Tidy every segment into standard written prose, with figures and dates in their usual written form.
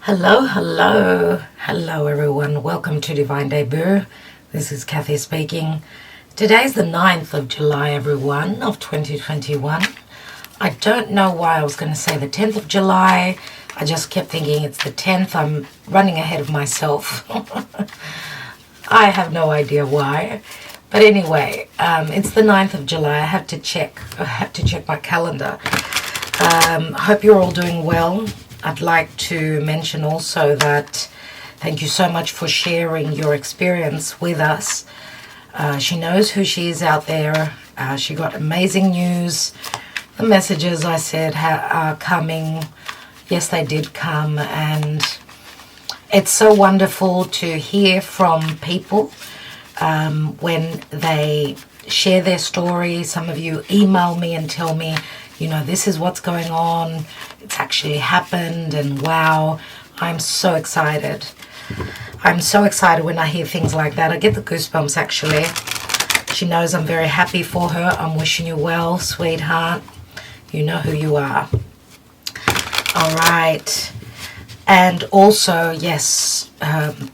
Hello everyone. Welcome to Divine Debut. This is Kathy speaking. Today's the 9th of July, everyone, of 2021. I don't know why I was going to say the 10th of July. I just kept thinking it's the 10th. I'm running ahead of myself. I have no idea why. But anyway, it's the 9th of July. I have to check my calendar. Hope you're all doing well. I'd like to mention also that thank you so much for sharing your experience with us. She knows who she is out there. She got amazing news. The messages I said are coming. Yes, they did come. And it's so wonderful to hear from people when they share their story. Some of you email me and tell me, this is what's going on. It's actually happened, and wow, I'm so excited. I'm so excited when I hear things like that. I get the goosebumps, actually. She knows I'm very happy for her. I'm wishing you well, sweetheart. You know who you are. All right. And also, yes,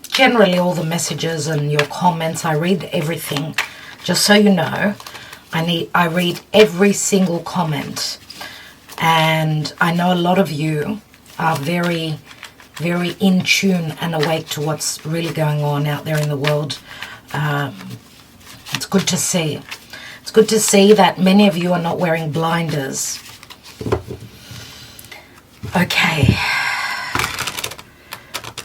generally all the messages and your comments, I read everything. Just so you know, I read every single comment. And I know a lot of you are very, very in tune and awake to what's really going on out there in the world. It's good to see. It's good to see that many of you are not wearing blinders. Okay.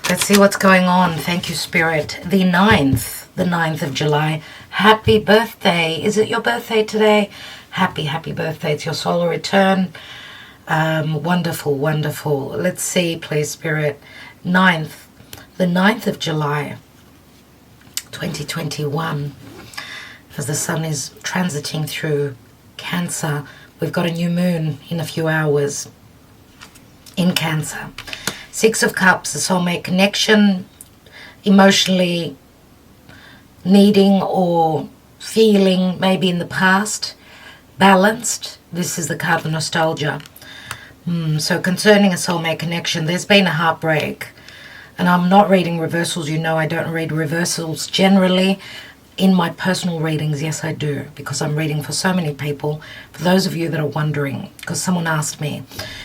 Let's see what's going on. Thank you, Spirit. The 9th of July. Happy birthday. Is it your birthday today? Happy birthday. It's your solar return. Wonderful. Let's see, please, Spirit. The 9th of July, 2021. As the sun is transiting through Cancer, we've got a new moon in a few hours in Cancer. 6 of Cups, a soulmate connection, emotionally needing or feeling maybe in the past, balanced. This is the card of nostalgia. So concerning a soulmate connection, there's been a heartbreak. And I'm not reading reversals. I don't read reversals generally. In my personal readings, yes, I do, because I'm reading for so many people. For those of you that are wondering, because someone asked me,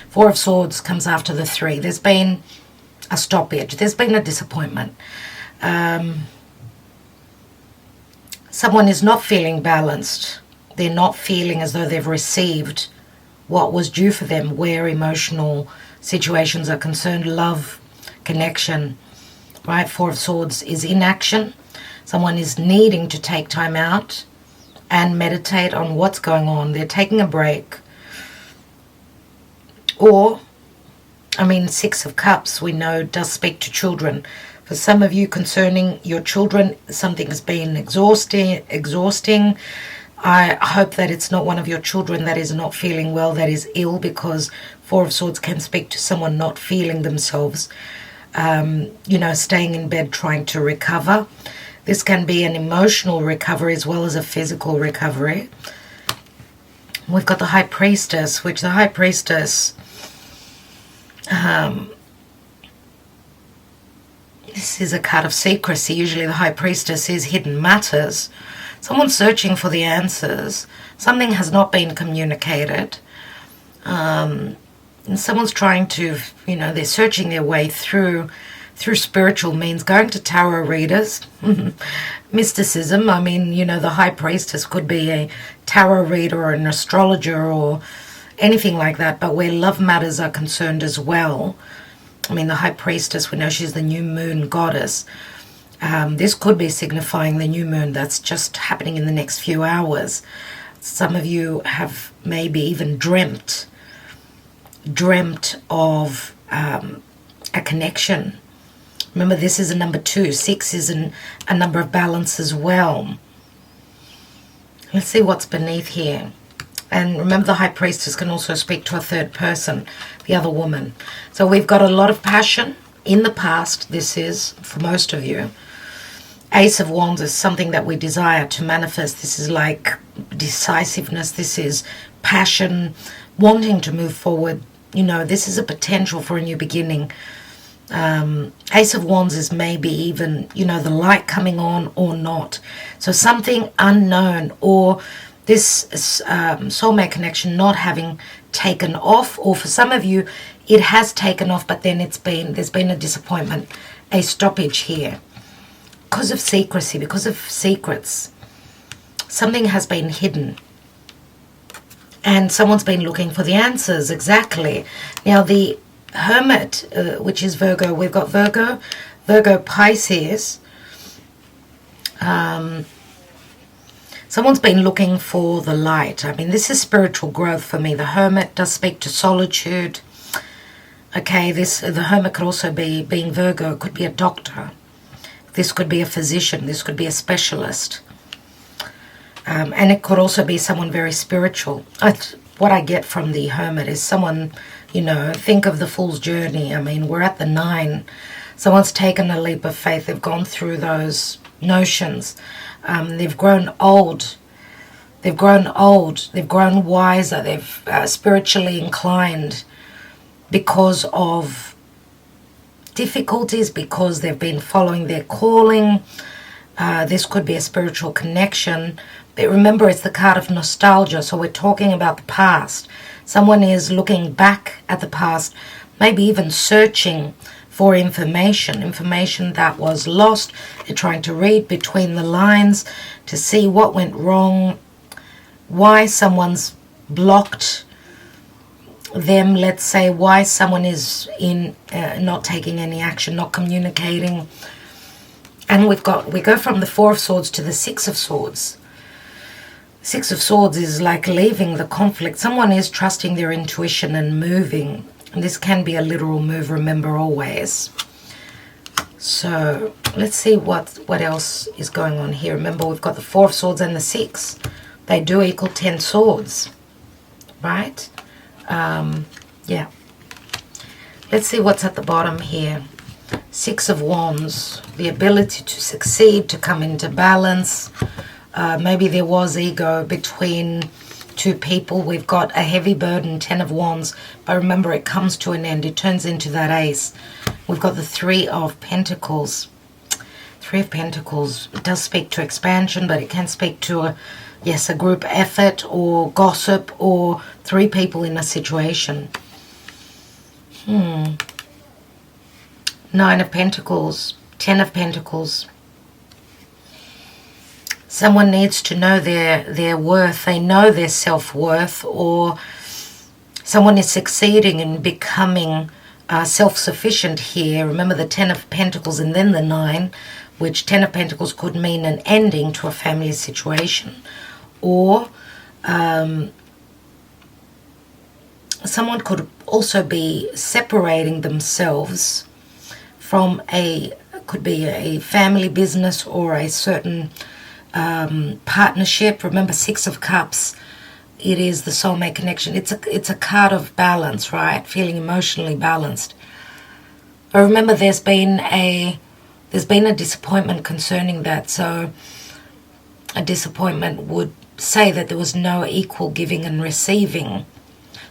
4 of Swords comes after the 3. There's been a stoppage. There's been a disappointment. Someone is not feeling balanced. They're not feeling as though they've received what was due for them, where emotional situations are concerned, love, connection, right? 4 of Swords is inaction. Someone is needing to take time out and meditate on what's going on. They're taking a break. Or, 6 of Cups, we know, does speak to children. For some of you, concerning your children, something has been exhausting. I hope that it's not one of your children that is not feeling well, that is ill, because 4 of Swords can speak to someone not feeling themselves, staying in bed trying to recover. This can be an emotional recovery as well as a physical recovery. We've got the High Priestess, which the High Priestess, this is a card of secrecy. Usually the High Priestess is hidden matters. Someone's searching for the answers. Something has not been communicated. And someone's trying to, they're searching their way through spiritual means, going to tarot readers, mysticism. The High Priestess could be a tarot reader or an astrologer or anything like that, but where love matters are concerned as well. The High Priestess, we know she's the new moon goddess. This could be signifying the new moon that's just happening in the next few hours. Some of you have maybe even dreamt of a connection. Remember, this is a number 2. 6 is a number of balance as well. Let's see what's beneath here. And remember, the High Priestess can also speak to a third person, the other woman. So we've got a lot of passion in the past. This is, for most of you. Ace of Wands is something that we desire to manifest. This is like decisiveness. This is passion, wanting to move forward. This is a potential for a new beginning. Ace of Wands is maybe even, the light coming on or not. So something unknown, or this soulmate connection not having taken off, or for some of you, it has taken off, but then there's been a disappointment, a stoppage here. Because of secrecy, because of secrets. Something has been hidden. And someone's been looking for the answers, exactly. Now, the Hermit, which is Virgo, we've got Virgo Pisces. Someone's been looking for the light. I mean, this is spiritual growth for me. The Hermit does speak to solitude. Okay, the Hermit could also be, being Virgo, could be a doctor. This could be a physician. This could be a specialist. And it could also be someone very spiritual. What I get from the Hermit is someone, think of the Fool's Journey. I mean, we're at the 9. Someone's taken a leap of faith. They've gone through those notions. They've grown old. They've grown wiser. They've spiritually inclined because of difficulties, because they've been following their calling. This could be a spiritual connection. But remember, it's the card of nostalgia, so we're talking about the past. Someone is looking back at the past, maybe even searching for information that was lost. They're trying to read between the lines to see what went wrong, why someone's blocked them, let's say, why someone is not taking any action, not communicating. And we go from the 4 of Swords to the 6 of Swords. 6 of Swords is like leaving the conflict. Someone is trusting their intuition and moving. And this can be a literal move, remember, always. So let's see what else is going on here. Remember, we've got the 4 of Swords and the 6. They do equal 10 swords, right? Yeah. Let's see what's at the bottom here. 6 of Wands, the ability to succeed, to come into balance. Maybe there was ego between 2 people. We've got a heavy burden, 10 of Wands, but remember, it comes to an end. It turns into that ace. We've got the 3 of Pentacles. 3 of Pentacles, it does speak to expansion, but it can speak to a group effort or gossip or 3 people in a situation. 9 of Pentacles, 10 of Pentacles. Someone needs to know their worth. They know their self-worth, or someone is succeeding in becoming self-sufficient here. Remember the 10 of Pentacles and then the 9, which 10 of Pentacles could mean an ending to a family situation. Or someone could also be separating themselves from could be a family business or a certain partnership. Remember, 6 of Cups, it is the soulmate connection. It's a card of balance, right? Feeling emotionally balanced. But remember, there's been a disappointment concerning that. So a disappointment would say that there was no equal giving and receiving.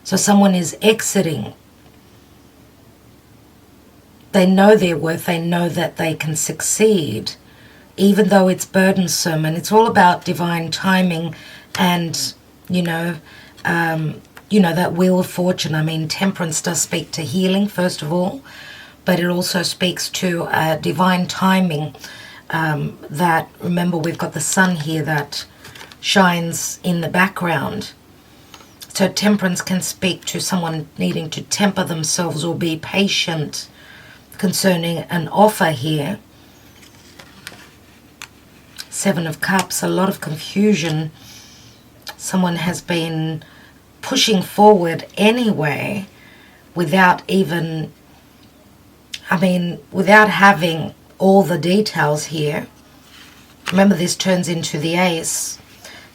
So someone is exiting. They know their worth. They know that they can succeed, even though it's burdensome. And it's all about divine timing and, that wheel of fortune. I mean, temperance does speak to healing, first of all, but it also speaks to divine timing. That, remember, we've got the sun here that shines in the background. So temperance can speak to someone needing to temper themselves or be patient concerning an offer here. 7 of Cups, a lot of confusion. Someone has been pushing forward anyway without having all the details here. Remember, this turns into the ace.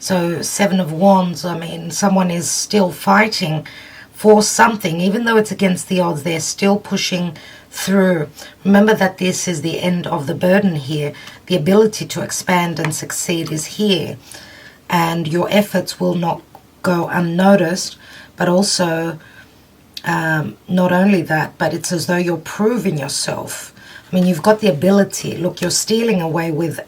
So 7 of Wands, I mean, someone is still fighting for something. Even though it's against the odds, they're still pushing through. Remember that this is the end of the burden here. The ability to expand and succeed is here. And your efforts will not go unnoticed, but also Not only that, but it's as though you're proving yourself. I mean, you've got the ability. Look, you're stealing away with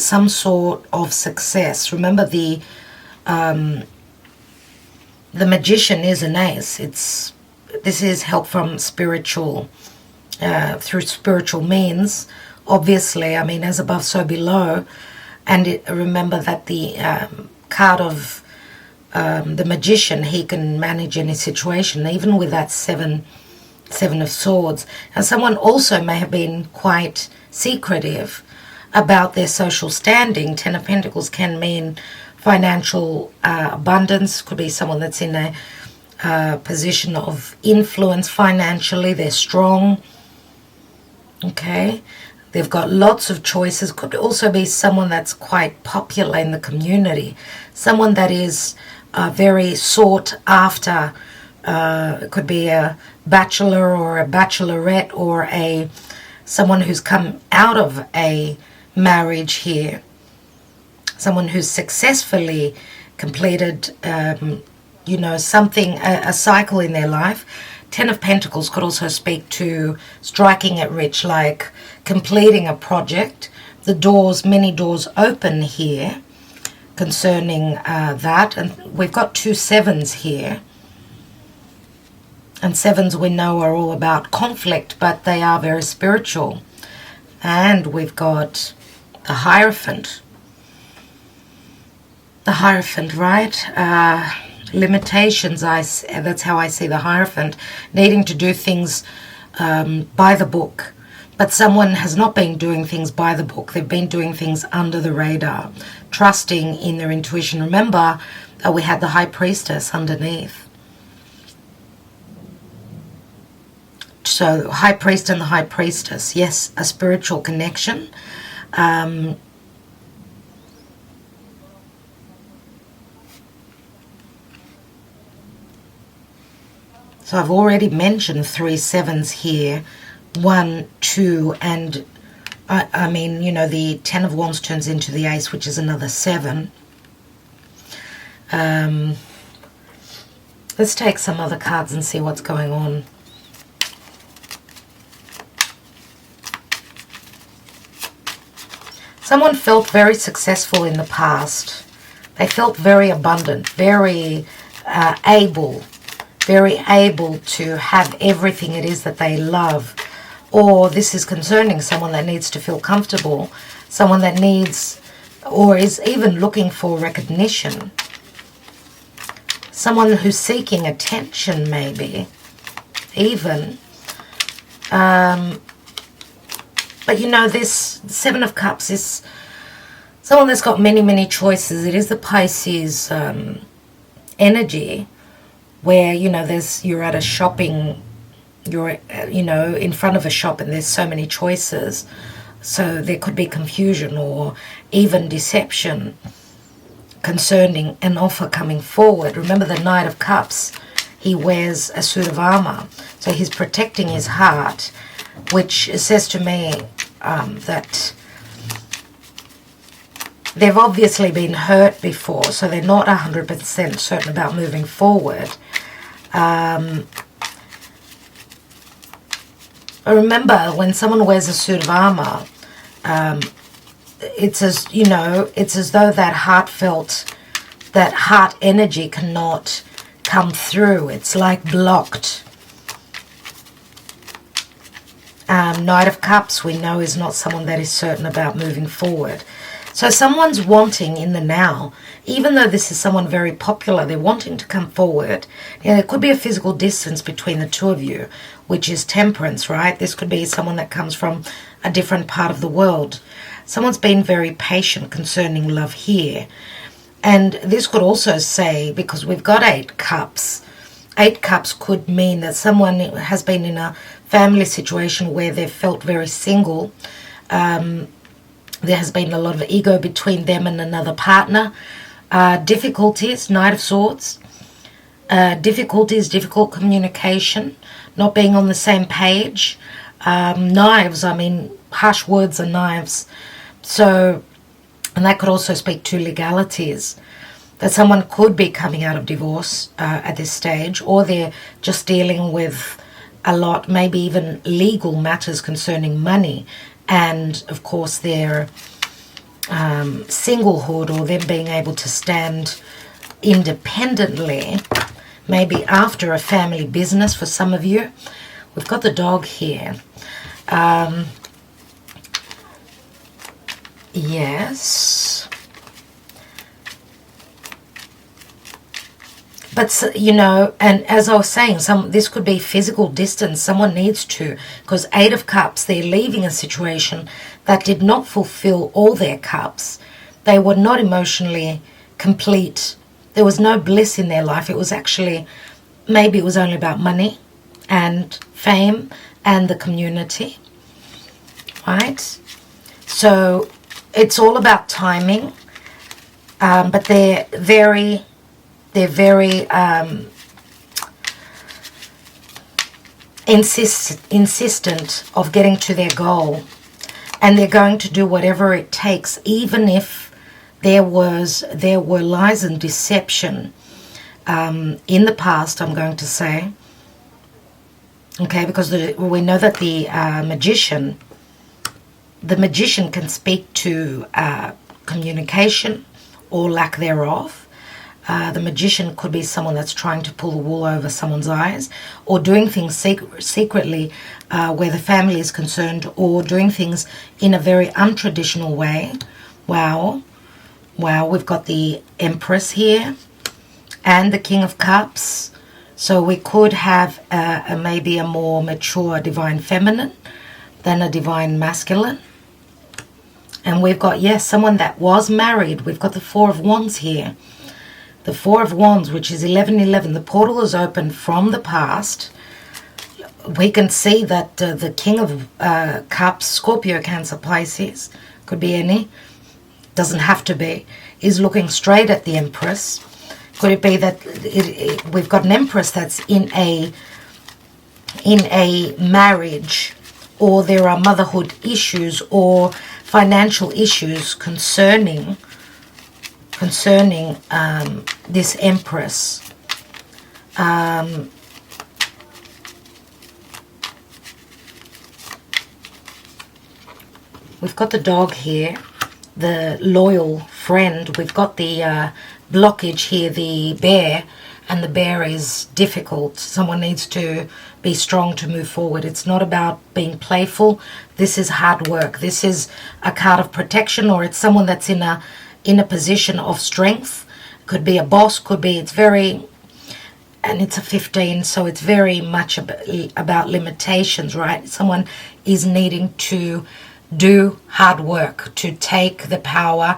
some sort of success. Remember, the magician is an ace. This is help from spiritual, through spiritual means. Obviously, I mean, as above, so below. And remember that the card of the magician, he can manage any situation, even with that seven of swords. And someone also may have been quite secretive about their social standing. 10 of Pentacles can mean financial abundance. Could be someone that's in a position of influence financially. They're strong. Okay. They've got lots of choices. Could also be someone that's quite popular in the community. Someone that is very sought after. It could be a bachelor or a bachelorette or someone who's come out of a marriage here. Someone who's successfully completed, something, a cycle in their life. 10 of Pentacles could also speak to striking it rich, like completing a project. Many doors open here concerning that. And we've got 2 sevens here. And sevens we know are all about conflict, but they are very spiritual. And we've got the Hierophant. The Hierophant, right? Limitations, that's how I see the Hierophant. Needing to do things by the book. But someone has not been doing things by the book. They've been doing things under the radar. Trusting in their intuition. Remember, we had the High Priestess underneath. So, High Priest and the High Priestess. Yes, a spiritual connection. So I've already mentioned 3 sevens here. 1, 2, and I mean, the 10 of Wands turns into the Ace, which is another 7. Let's take some other cards and see what's going on. Someone felt very successful in the past. They felt very abundant, very able to have everything it is that they love. Or this is concerning someone that needs to feel comfortable, someone that needs or is even looking for recognition. Someone who's seeking attention, maybe, even. But this 7 of Cups is someone that's got many, many choices. It is the Pisces energy where, you're at a shopping, you're, in front of a shop and there's so many choices. So there could be confusion or even deception concerning an offer coming forward. Remember the Knight of Cups, he wears a suit of armor. So he's protecting his heart, which says to me that they've obviously been hurt before, so they're not 100% certain about moving forward. Remember, when someone wears a suit of armor, it's as though that heart energy cannot come through. It's like blocked. Knight of Cups, we know, is not someone that is certain about moving forward. So someone's wanting in the now, even though this is someone very popular, they're wanting to come forward. There could be a physical distance between the two of you, which is Temperance, right? This could be someone that comes from a different part of the world. Someone's been very patient concerning love here. And this could also say, because we've got 8 cups, 8 cups could mean that someone has been in a family situation where they've felt very single. There has been a lot of ego between them and another partner. Difficulties, Knight of Swords. Difficulties, difficult communication, not being on the same page. Knives, I mean, harsh words are knives. So, and that could also speak to legalities. that someone could be coming out of divorce at this stage, or they're just dealing with a lot, maybe even legal matters concerning money, and of course their singlehood, or them being able to stand independently, maybe after a family business for some of you. We've got the dog here. Yes. But, you know, and as I was saying, this could be physical distance. Someone needs to, because 8 of Cups, they're leaving a situation that did not fulfill all their cups. They were not emotionally complete. There was no bliss in their life. It was actually, maybe it was only about money and fame and the community, right? So it's all about timing, but they're very insistent of getting to their goal, and they're going to do whatever it takes, even if there were lies and deception in the past, I'm going to say. Okay, because we know that the magician can speak to communication or lack thereof. The magician could be someone that's trying to pull the wool over someone's eyes, or doing things secretly where the family is concerned, or doing things in a very untraditional way. Wow, we've got the Empress here and the King of Cups. So we could have maybe a more mature divine feminine than a divine masculine. And we've got, yes, someone that was married. We've got the 4 of Wands here. The 4 of Wands, which is 1111. The portal is open from the past. We can see that the King of Cups, Scorpio, Cancer, Pisces, could be any, doesn't have to be, is looking straight at the Empress. Could it be that we've got an Empress that's in a marriage, or there are motherhood issues or financial issues concerning this Empress. We've got the dog here, the loyal friend. We've got the blockage here, the bear, and the bear is difficult. Someone needs to be strong to move forward. It's not about being playful. This is hard work. This is a card of protection, or it's someone that's in a position of strength. Could be a boss, could be, it's very, and it's a 15, so it's very much about limitations, right? Someone is needing to do hard work, to take the power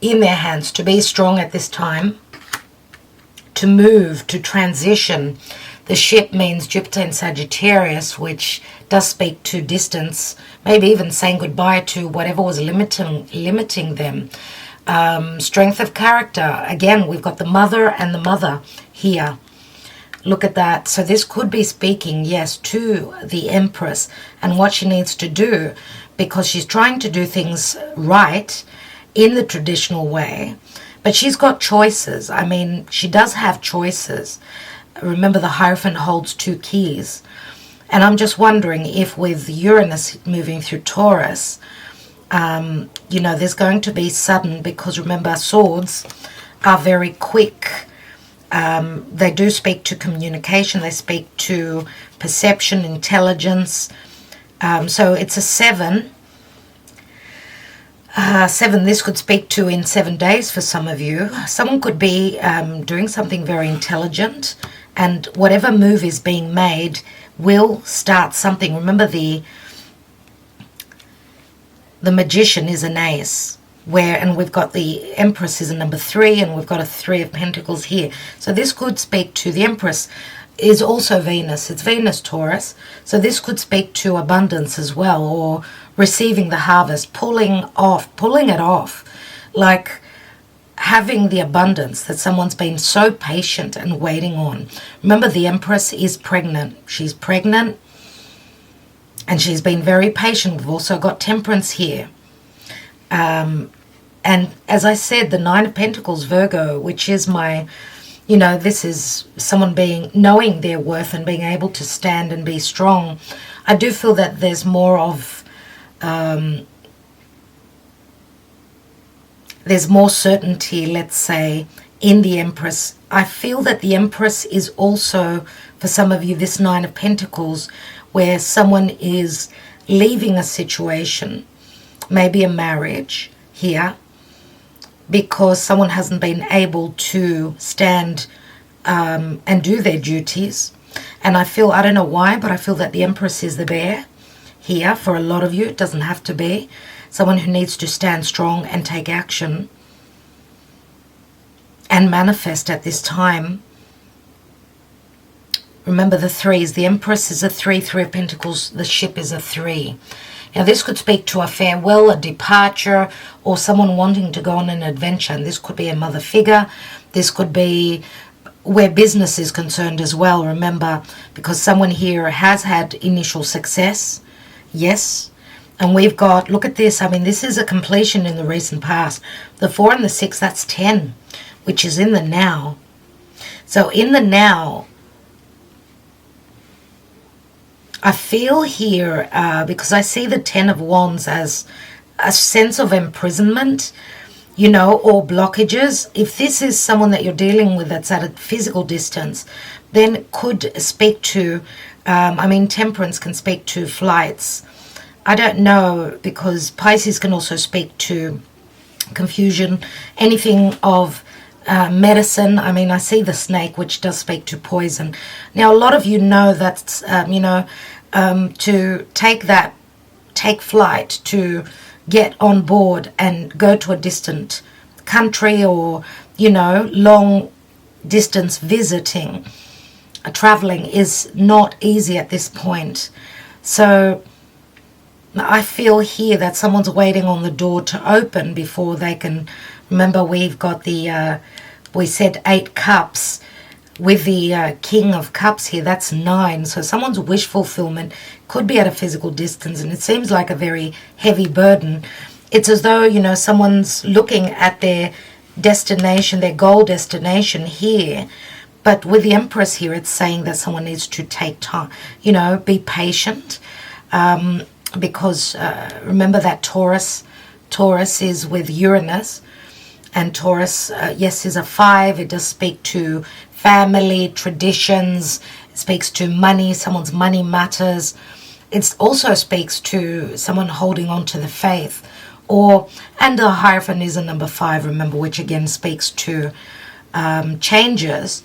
in their hands, to be strong at this time, to move, to transition. The ship means Jupiter in Sagittarius, which does speak to distance, maybe even saying goodbye to whatever was limiting them. Strength of character. Again, we've got the mother and the mother here. Look at that. So this could be speaking, yes, to the Empress and what she needs to do, because she's trying to do things right in the traditional way, but she's got choices. I mean, she does have choices. Remember, the Hierophant holds 2 keys. And I'm just wondering if with Uranus moving through Taurus, you know, there's going to be sudden, because remember, swords are very quick. They do speak to communication. They speak to perception, intelligence. So it's a 7. 7, this could speak to in 7 days for some of you. Someone could be doing something very intelligent, and whatever move is being made will start something. Remember, the Magician is an ace, and we've got the Empress is a number 3, and we've got a 3 of Pentacles here. So this could speak to the Empress is also Venus. It's Venus Taurus. So this could speak to abundance as well, or receiving the harvest, pulling it off, like having the abundance that someone's been so patient and waiting on. Remember, the Empress is pregnant. She's pregnant, and she's been very patient. We've also got Temperance here. And And as I said, the Nine of Pentacles, Virgo, which is my, you know, this is someone knowing their worth and being able to stand and be strong. I do feel that there's more of, there's more certainty, let's say, in the Empress. I feel that the Empress is also, for some of you, this Nine of Pentacles, where someone is leaving a situation, maybe a marriage here, because someone hasn't been able to stand and do their duties. And I feel, I don't know why, but I feel that the Empress is the bear here for a lot of you. It doesn't have to be. Someone who needs to stand strong and take action and manifest at this time. Remember the threes. The Empress is a 3, 3 of Pentacles. The ship is a 3. Now this could speak to a farewell, a departure, or someone wanting to go on an adventure. And this could be a mother figure. This could be where business is concerned as well, remember, because someone here has had initial success. Yes. And we've got, look at this. I mean, this is a completion in the recent past. The 4 and the 6, that's 10, which is in the now. So in the now, I feel here, because I see the 10 of Wands as a sense of imprisonment, you know, or blockages. If this is someone that you're dealing with that's at a physical distance, then it could speak to, I mean, Temperance can speak to flights. I don't know, because Pisces can also speak to confusion, anything of medicine. I mean, I see the snake, which does speak to poison. Now, a lot of you know that, you know, to take flight, to get on board and go to a distant country, or, you know, long distance visiting, traveling is not easy at this point. So I feel here that someone's waiting on the door to open before they can. Remember, we've got the, we said 8 cups with the King of Cups here. That's 9. So someone's wish fulfillment could be at a physical distance, and it seems like a very heavy burden. It's as though, you know, someone's looking at their destination, their goal destination here. But with the Empress here, it's saying that someone needs to take time, you know, be patient. Because remember that Taurus is with Uranus, and Taurus, yes, is a 5. It does speak to family, traditions. It speaks to money, someone's money matters. It also speaks to someone holding on to the faith. And the Hierophant is a number 5, remember, which again speaks to changes.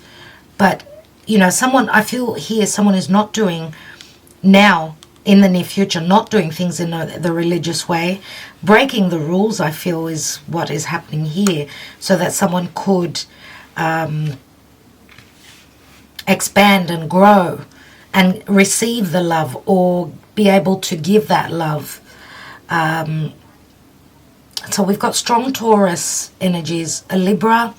But, you know, someone, I feel here, someone is not doing now, in the near future, not doing things in the religious way. Breaking the rules, I feel, is what is happening here, so that someone could expand and grow and receive the love, or be able to give that love. So we've got strong Taurus energies, a Libra,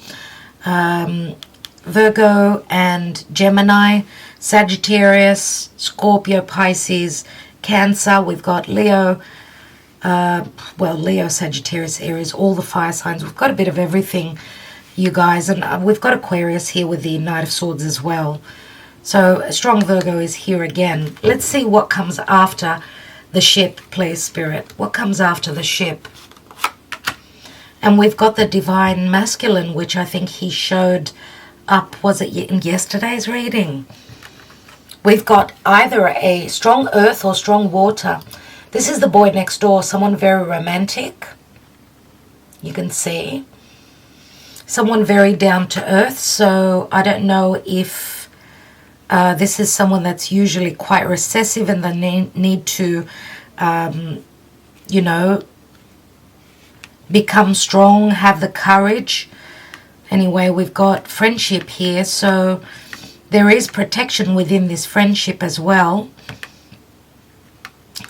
Virgo and Gemini, Sagittarius, Scorpio, Pisces, Cancer. We've got Leo, Leo, Sagittarius, Aries, all the fire signs. We've got a bit of everything, you guys. And we've got Aquarius here with the Knight of Swords as well. So strong Virgo is here again. Let's see what comes after the ship, please, Spirit. What comes after the ship? And we've got the Divine Masculine, which I think he showed up, was it in yesterday's reading? We've got either a strong earth or strong water. This is the boy next door, someone very romantic. You can see. Someone very down to earth. So I don't know if this is someone that's usually quite recessive, and they need to, you know, become strong, have the courage. Anyway, we've got friendship here, so there is protection within this friendship as well.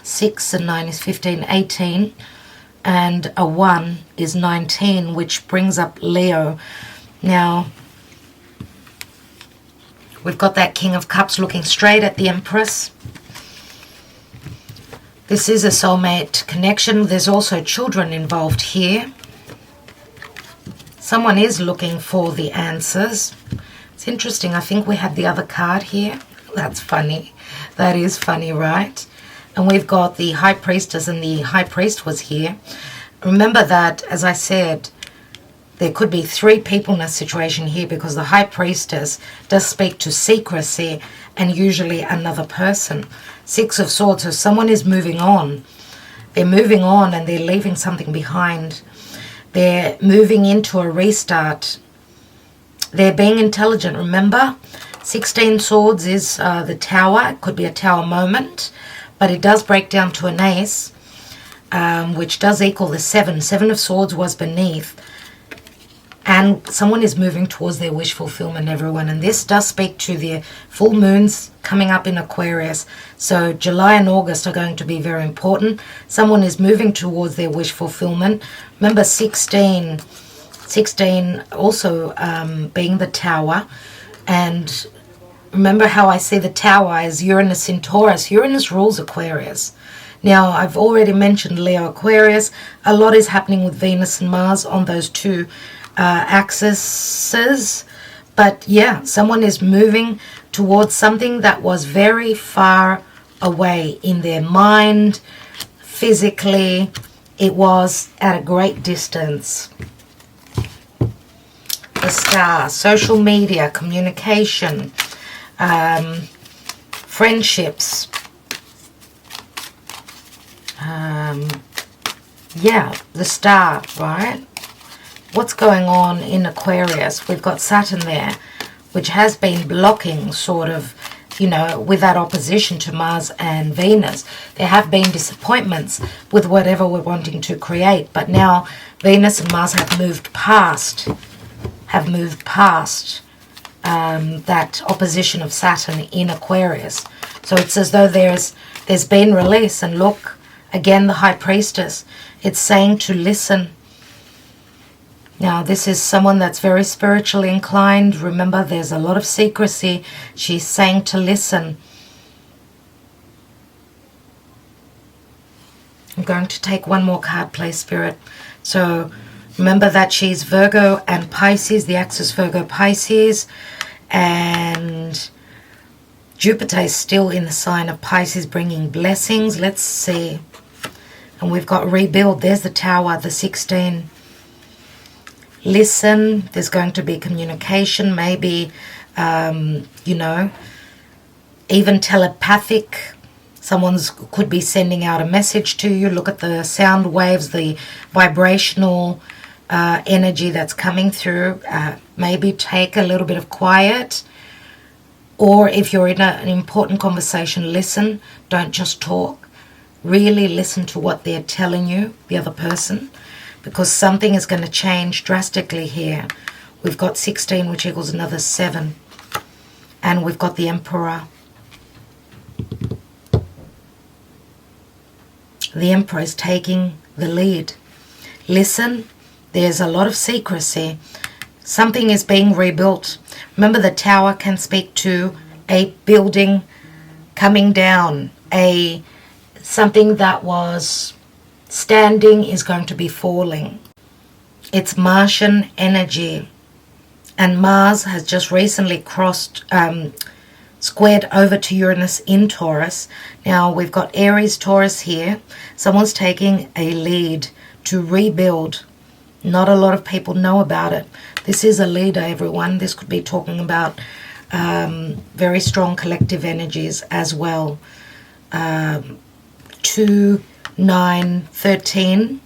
6 and 9 is 15, 18, and a 1 is 19, which brings up Leo. Now, we've got that King of Cups looking straight at the Empress. This is a soulmate connection. There's also children involved here. Someone is looking for the answers. It's interesting. I think we had the other card here. That's funny. That is funny, right? And we've got the High Priestess, and the High Priest was here. Remember that, as I said, there could be 3 people in a situation here, because the High Priestess does speak to secrecy and usually another person. 6 of Swords, so someone is moving on. They're moving on and they're leaving something behind. They're moving into a restart. They're being intelligent. Remember, 16 Swords is the Tower. It could be a Tower moment, but it does break down to an Ace, which does equal the 7. 7 of Swords was beneath. And someone is moving towards their wish fulfillment, everyone. And this does speak to the full moons coming up in Aquarius. So July and August are going to be very important. Someone is moving towards their wish fulfillment. Remember 16 also being the Tower. And remember how I see the Tower as Uranus in Taurus. Uranus rules Aquarius. Now, I've already mentioned Leo Aquarius. A lot is happening with Venus and Mars on those 2 axes. But yeah, someone is moving towards something that was very far away in their mind. Physically, it was at a great distance. The Star, social media, communication, friendships. Yeah, the Star, right? What's going on in Aquarius? We've got Saturn there, which has been blocking sort of, you know, with that opposition to Mars and Venus. There have been disappointments with whatever we're wanting to create, but now Venus and Mars have moved past that opposition of Saturn in Aquarius. So it's as though there's been release. And look, again, the High Priestess, it's saying to listen. Now, this is someone that's very spiritually inclined. Remember, there's a lot of secrecy. She's saying to listen. I'm going to take one more card, please, Spirit. So, remember that she's Virgo and Pisces, the axis Virgo Pisces. And Jupiter is still in the sign of Pisces, bringing blessings. Let's see. And we've got rebuild. There's the Tower, the 16. Listen, there's going to be communication, maybe, you know, even telepathic. Someone could be sending out a message to you. Look at the sound waves, the vibrational energy that's coming through. Maybe take a little bit of quiet. Or if you're in an important conversation, listen. Don't just talk. Really listen to what they're telling you, the other person. Because something is going to change drastically here. We've got 16, which equals another 7. And we've got the Emperor. The Emperor is taking the lead. Listen, there's a lot of secrecy. Something is being rebuilt. Remember, the Tower can speak to a building coming down. Something that was standing is going to be falling. It's Martian energy. And Mars has just recently squared over to Uranus in Taurus. Now we've got Aries, Taurus here. Someone's taking a lead to rebuild. Not a lot of people know about it. This is a leader, everyone. This could be talking about very strong collective energies as well. 2, 9, 13.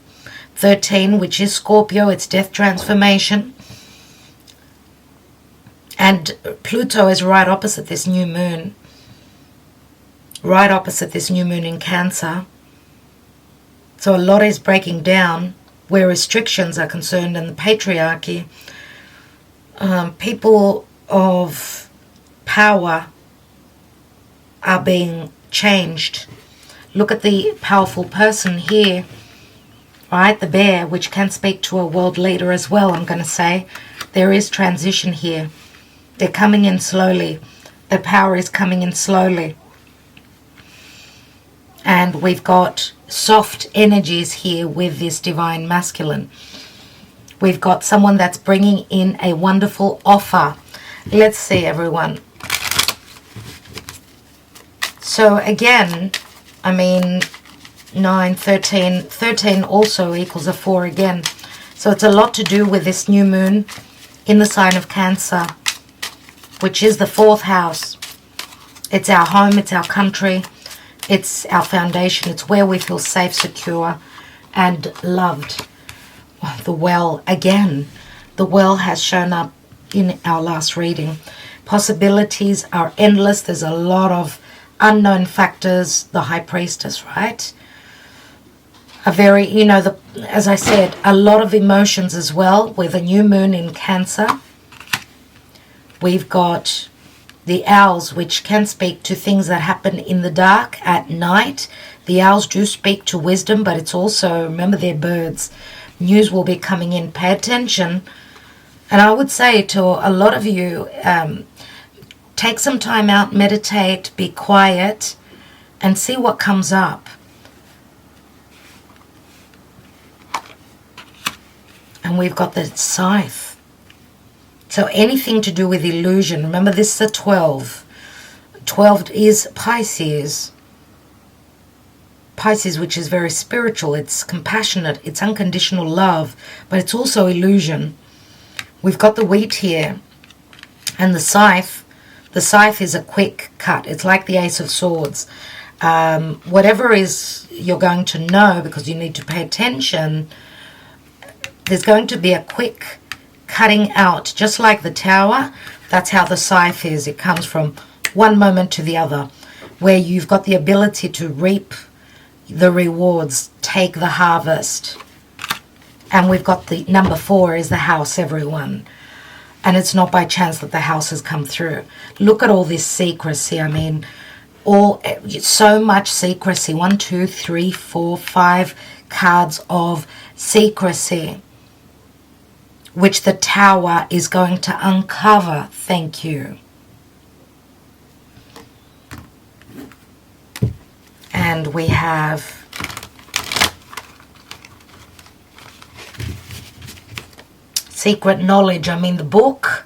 13, which is Scorpio, it's death transformation. And Pluto is right opposite this new moon. Right opposite this new moon in Cancer. So a lot is breaking down where restrictions are concerned, and the patriarchy. People of power are being changed. Look at the powerful person here, right? The bear, which can speak to a world leader as well, I'm going to say. There is transition here. They're coming in slowly. The power is coming in slowly. And we've got soft energies here with this divine masculine. We've got someone that's bringing in a wonderful offer. Let's see, everyone. So again, I mean, 9, 13, 13 also equals a 4 again. So it's a lot to do with this new moon in the sign of Cancer, which is the 4th house. It's our home, it's our country, it's our foundation, it's where we feel safe, secure, and loved. The well, again, the well has shown up in our last reading. Possibilities are endless. There's a lot of unknown factors. The High Priestess, right? A very, you know, as I said, a lot of emotions as well with a new moon in Cancer. We've got the owls, which can speak to things that happen in the dark at night. The owls do speak to wisdom, but it's also, remember, they're birds. News will be coming in. Pay attention. And I would say to a lot of you, take some time out, meditate, be quiet, and see what comes up. And we've got the scythe. So anything to do with illusion. Remember, this is a 12. 12 is Pisces. Pisces, which is very spiritual. It's compassionate. It's unconditional love. But it's also illusion. We've got the wheat here. And the scythe. The scythe is a quick cut. It's like the Ace of Swords. Whatever is you're going to know, because you need to pay attention, there's going to be a quick cutting out. Just like the Tower, that's how the scythe is. It comes from one moment to the other, where you've got the ability to reap the rewards, take the harvest. And we've got the number 4 is the house, everyone. And it's not by chance that the house has come through. Look at all this secrecy. I mean, so much secrecy. 1, 2, 3, 4, 5 cards of secrecy, which the Tower is going to uncover. Thank you. And we have secret knowledge. I mean, the book,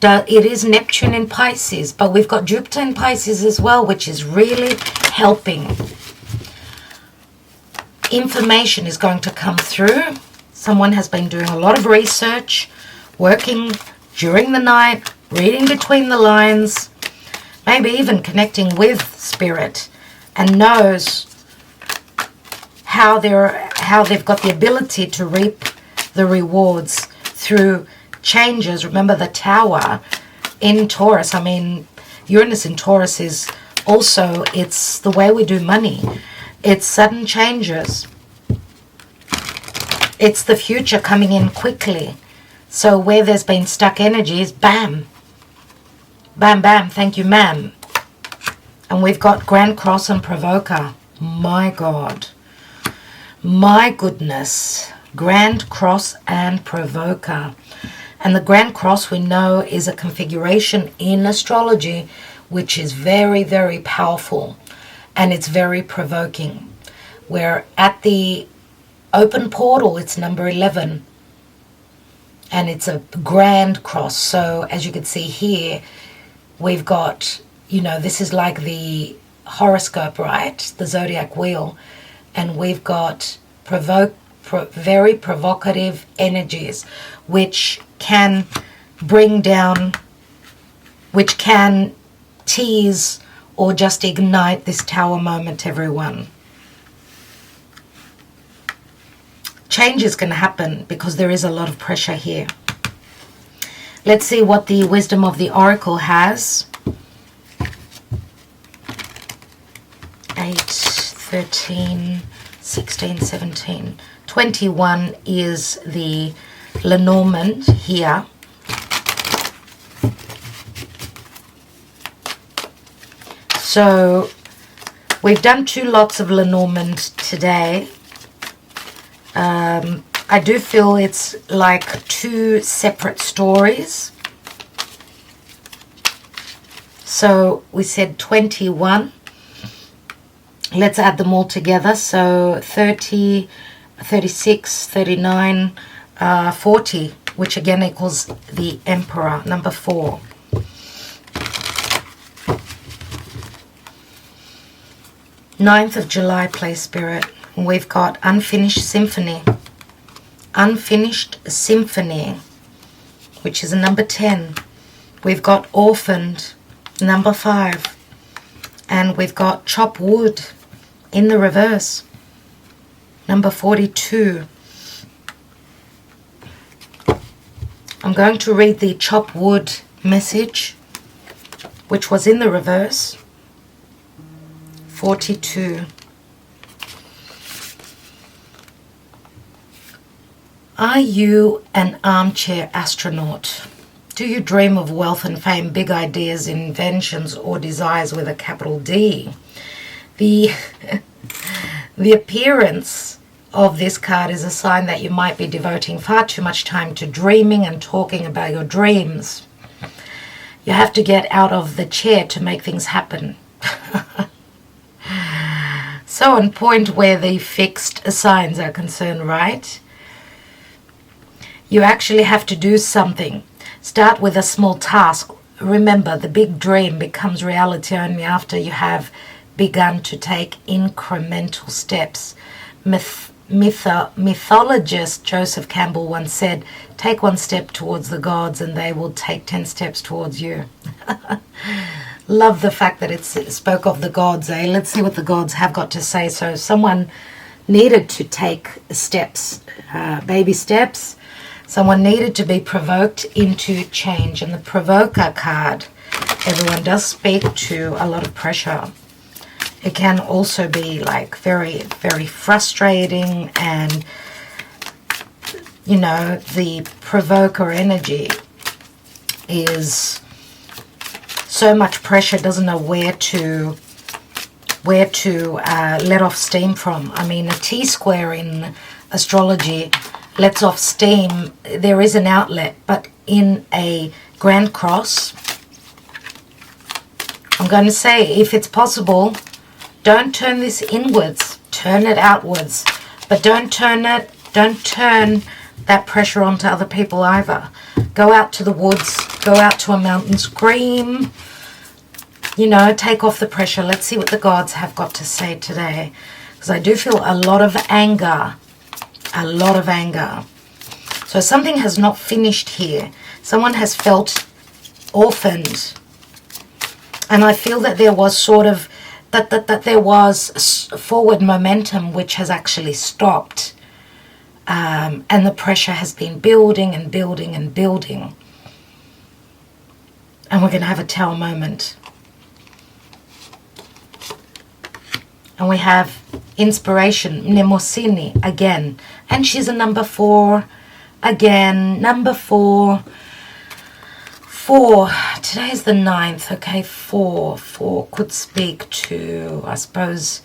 it is Neptune in Pisces, but we've got Jupiter in Pisces as well, which is really helping. Information is going to come through. Someone has been doing a lot of research, working during the night, reading between the lines, maybe even connecting with spirit, and knows how they've got the ability to reap the rewards through changes. Remember, the Tower in Taurus, I mean, Uranus in Taurus is also, it's the way we do money. It's sudden changes. It's the future coming in quickly. So where there's been stuck energies, bam, bam, bam, thank you, ma'am. And we've got Grand Cross and Provoker. My God. My goodness. Grand Cross and Provoker. And the Grand Cross, we know, is a configuration in astrology which is very, very powerful. And it's very provoking. We're at the open portal. It's number 11. And it's a Grand Cross. So as you can see here, we've got, you know, this is like the horoscope, right? The zodiac wheel. And we've got very provocative energies, which can bring down, which can tease or just ignite this Tower moment, everyone. Change is going to happen because there is a lot of pressure here. Let's see what the wisdom of the Oracle has. 8, 13, 16, 17, 21 is the Lenormand here. So we've done 2 lots of Lenormand today. I do feel it's like 2 separate stories. So we said 21. Let's add them all together. So 30, 36, 39, 40, which again equals the Emperor, number 4. Ninth of July, play spirit. We've got unfinished symphony. Unfinished symphony, which is a number 10. We've got orphaned, number 5. And we've got chop wood in the reverse, number 42. I'm going to read the chop wood message, which was in the reverse, 42. Are you an armchair astronaut? Do you dream of wealth and fame, big ideas, inventions, or desires with a capital D? The appearance of this card is a sign that you might be devoting far too much time to dreaming and talking about your dreams. You have to get out of the chair to make things happen. So on point where the fixed signs are concerned, right? You actually have to do something. Start with a small task. Remember, the big dream becomes reality only after you have begun to take incremental steps. Mythologist Joseph Campbell once said, take one step towards the gods and they will take 10 steps towards you. Love the fact that it spoke of the gods. Let's see what the gods have got to say. So someone needed to take steps, baby steps. Someone needed to be provoked into change. And the provoker card, everyone, does speak to a lot of pressure. It can also be like very, very frustrating, and, you know, the provoker energy is so much pressure, doesn't know where to let off steam from. I mean, a T-square in astrology lets off steam. There is an outlet, but in a Grand Cross, I'm going to say, if it's possible, don't turn this inwards, turn it outwards. But don't turn that pressure onto other people either. Go out to the woods, go out to a mountain, scream, you know, take off the pressure. Let's see what the gods have got to say today. Because I do feel a lot of anger. A lot of anger. So something has not finished here. Someone has felt orphaned. And I feel that there was sort of, that there was forward momentum which has actually stopped. And the pressure has been building and building and building. And we're going to have a Tower moment. And we have inspiration, Mnemosyne again. And she's a number 4. Again, number 4. 4. Today is the 9th. Okay, 4. 4 could speak to, I suppose,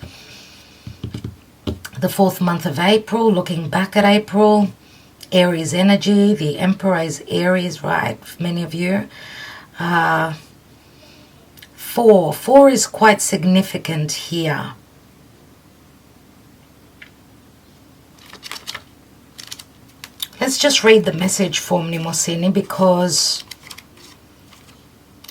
the 4th month of April, looking back at April. Aries energy. The Emperor is Aries, right? For many of you. 4. 4 is quite significant here. Let's just read the message for Mnemosyne, because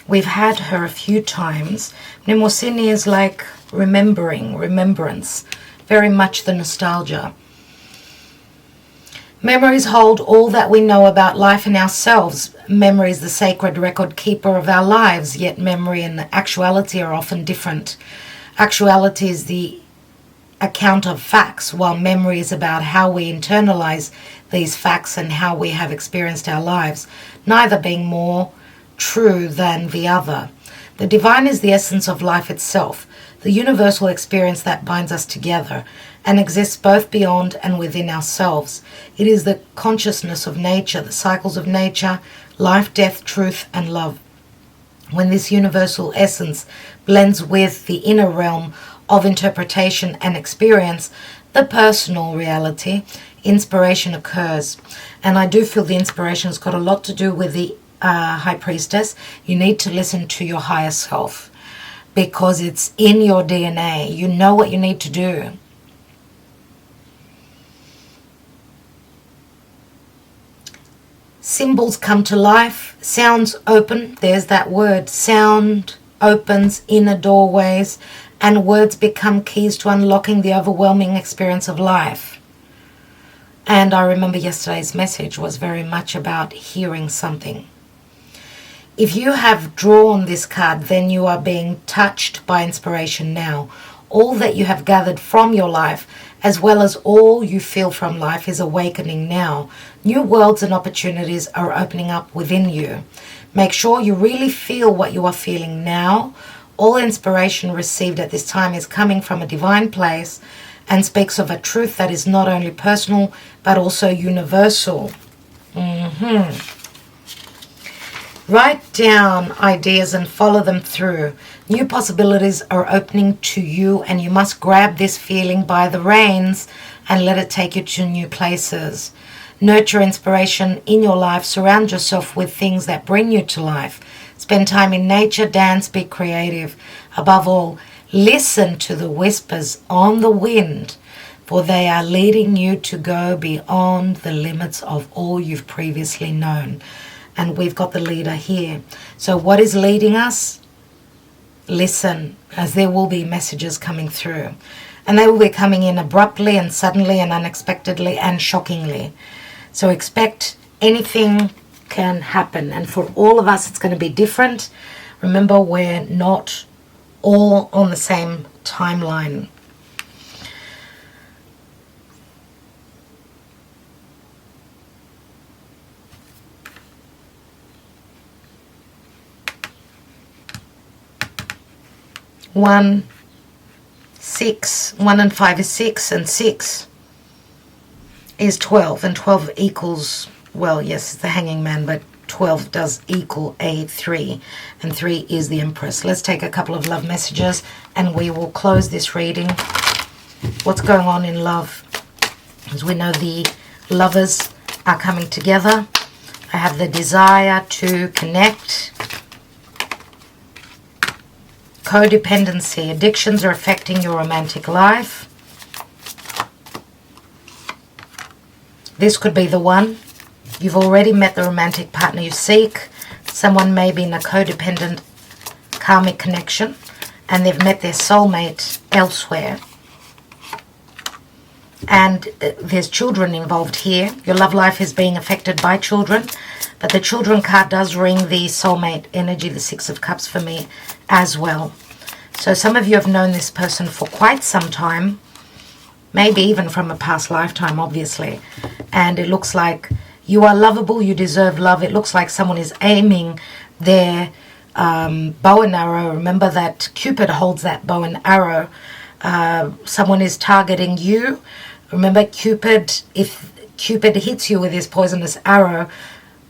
we've had her a few times. Mnemosyne is like remembrance, very much the nostalgia. Memories hold all that we know about life and ourselves. Memory is the sacred record keeper of our lives, yet memory and actuality are often different. Actuality is the account of facts, while memory is about how we internalize these facts and how we have experienced our lives, neither being more true than the other. The divine is the essence of life itself, the universal experience that binds us together and exists both beyond and within ourselves. It is the consciousness of nature, the cycles of nature, life, death, truth, and love. When this universal essence blends with the inner realm of interpretation and experience, the personal reality, inspiration occurs. And I do feel the inspiration has got a lot to do with the High Priestess. You need to listen to your higher self, because it's in your DNA. You know what you need to do. Symbols come to life. Sounds open. There's that word. Sound opens inner doorways, and words become keys to unlocking the overwhelming experience of life. And I remember yesterday's message was very much about hearing something. If you have drawn this card, then you are being touched by inspiration now. All that you have gathered from your life, as well as all you feel from life, is awakening now. New worlds and opportunities are opening up within you. Make sure you really feel what you are feeling now. All inspiration received at this time is coming from a divine place and speaks of a truth that is not only personal but also universal. Write down ideas and follow them through. New possibilities are opening to you, and you must grab this feeling by the reins and let it take you to new places. Nurture inspiration in your life. Surround yourself with things that bring you to life. Spend time in nature, dance, be creative. Above all, listen to the whispers on the wind, for they are leading you to go beyond the limits of all you've previously known. And we've got the leader here. So what is leading us? Listen, as there will be messages coming through. And they will be coming in abruptly and suddenly and unexpectedly and shockingly. So expect anything can happen. And for all of us, it's going to be different. Remember, we're not all on the same timeline. One and 5 is 6, and 6 is 12, and 12 equals, well, yes, it's the hanging man, but 12 does equal a 3, and 3 is the Empress. Let's take a couple of love messages and we will close this reading. What's going on in love? As we know, the lovers are coming together. I have the desire to connect. Codependency. Addictions are affecting your romantic life. This could be the one. You've already met the romantic partner you seek. Someone may be in a codependent karmic connection and they've met their soulmate elsewhere. And there's children involved here. Your love life is being affected by children. But the children card does ring the soulmate energy, the 6 of Cups for me as well. So some of you have known this person for quite some time. Maybe even from a past lifetime, obviously. And it looks like you are lovable, you deserve love. It looks like someone is aiming their bow and arrow. Remember that Cupid holds that bow and arrow. Someone is targeting you. Remember, Cupid, if Cupid hits you with his poisonous arrow,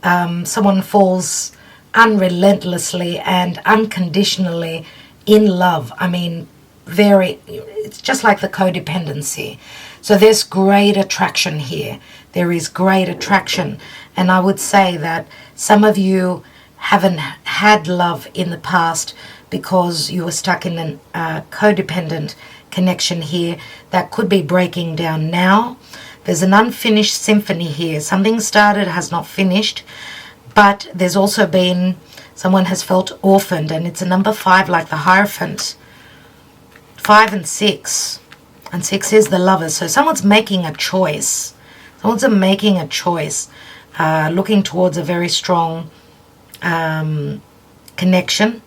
someone falls unrelentlessly and unconditionally in love. I mean, it's just like the codependency. So there's great attraction here. There is great attraction. And I would say that some of you haven't had love in the past because you were stuck in a codependent connection here that could be breaking down now. There's an unfinished symphony here. Something started, has not finished. But there's also been, someone has felt orphaned, and it's a number 5 like the Hierophant. 5 and 6. And 6 is the Lovers. So someone's making a choice. Someone's making a choice. Looking towards a very strong connection.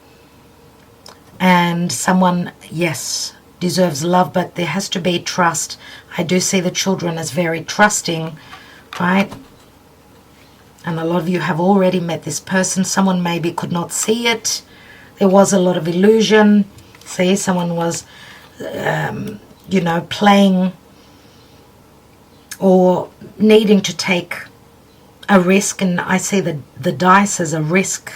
And someone, yes, deserves love, but there has to be trust. I do see the children as very trusting, right? And a lot of you have already met this person. Someone maybe could not see it. There was a lot of illusion. See, someone was, playing or needing to take a risk. And I see the dice as a risk.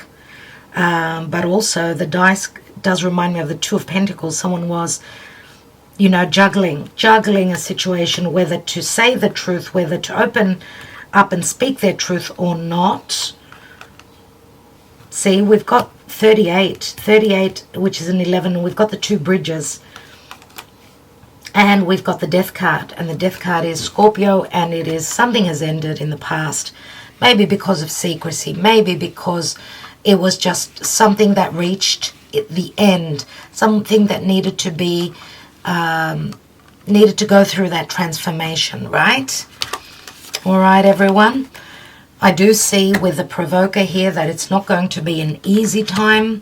But also the dice does remind me of the 2 of Pentacles. Someone was, juggling a situation, whether to say the truth, whether to open up and speak their truth or not. See, we've got 38, which is an 11, and we've got the 2 bridges. And we've got the Death card, and the Death card is Scorpio, and it is something has ended in the past. Maybe because of secrecy, maybe because it was just something that reached the end, something that needed to be, needed to go through that transformation, right? All right, everyone. I do see with the provoker here that it's not going to be an easy time,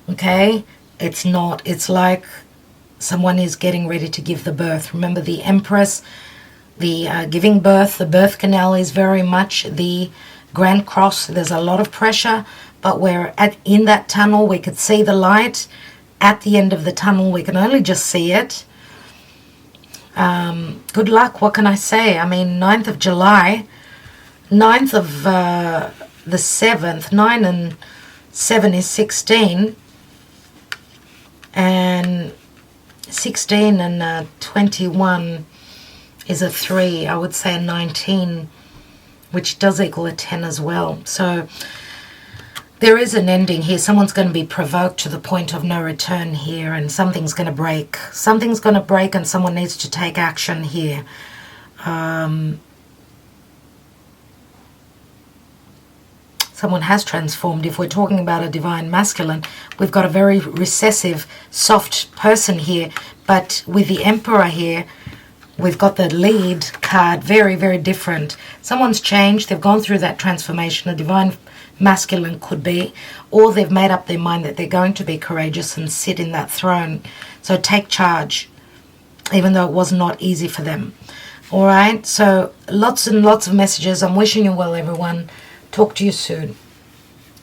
okay? It's not. It's like someone is getting ready to give the birth. Remember the Empress, the giving birth, the birth canal is very much the Grand Cross. There's a lot of pressure, but we're in that tunnel. We could see the light. At the end of the tunnel, we can only just see it. Good luck. What can I say? I mean, 9th of July, 9th of the 7th, 9 and 7 is 16. And 16 and 21 is a 3. I would say a 19, which does equal a 10 as well. So there is an ending here. Someone's going to be provoked to the point of no return here, and something's going to break. Something's going to break, and someone needs to take action here. Someone has transformed. If we're talking about a divine masculine, we've got a very recessive, soft person here. But with the Emperor here, we've got the lead card, very, very different. Someone's changed. They've gone through that transformation. A divine masculine could be, or they've made up their mind that they're going to be courageous and sit in that throne. So take charge, even though it was not easy for them. All right, so lots and lots of messages. I'm wishing you well, everyone. Talk to you soon.